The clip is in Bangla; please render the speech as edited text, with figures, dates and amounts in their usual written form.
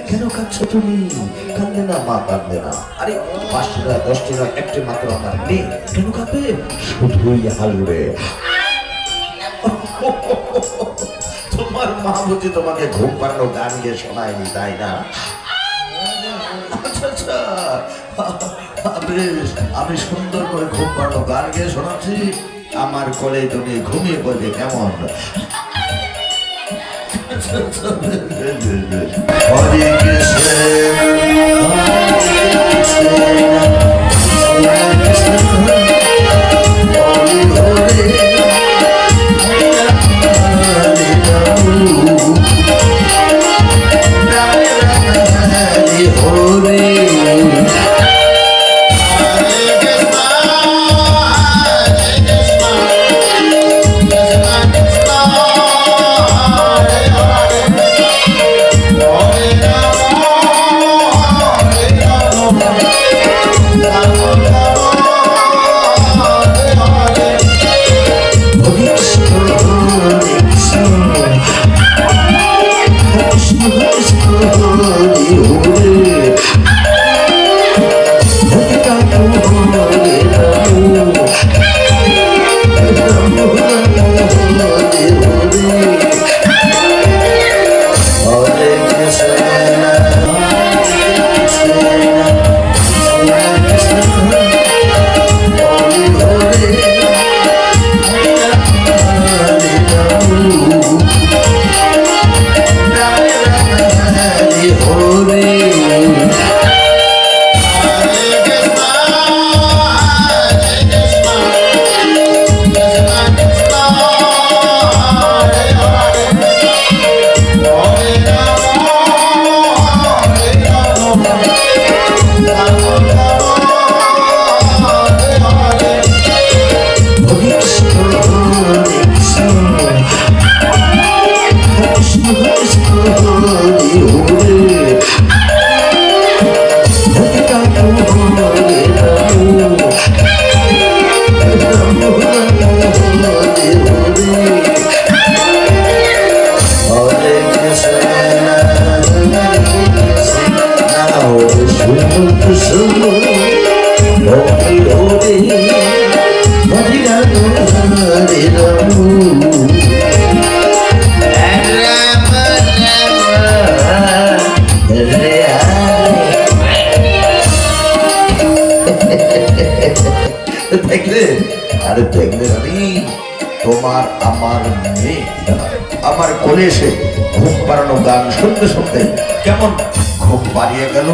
কেন কাঁদছো তুমি? কান্দে না মা, কান্দে না। আরে 5 টাকা 10 টাকা একটা মাত্র আমার নেই, কেন কাঁদবে? শুধুই হালুরে। তোমার মা বুঝি তোমাকে ঘুম পাড়ানো গান গিয়ে শোনায়নি, তাই না? আচ্ছা আচ্ছা, আমি সুন্দর করে ঘুম পাড়ানো গান গিয়ে শোনাচ্ছি, আমার কোলে তুমি ঘুমিয়ে পড়বে, কেমন? হরে কৃষ্ণ দেখলে? আরে দেখলে রানী, তোমার আমার মেয়ে আমার কোলে এসে ঘুম পাড়ানো গান শুনতে শুনতে কেমন ঘুম পাড়িয়ে গেল।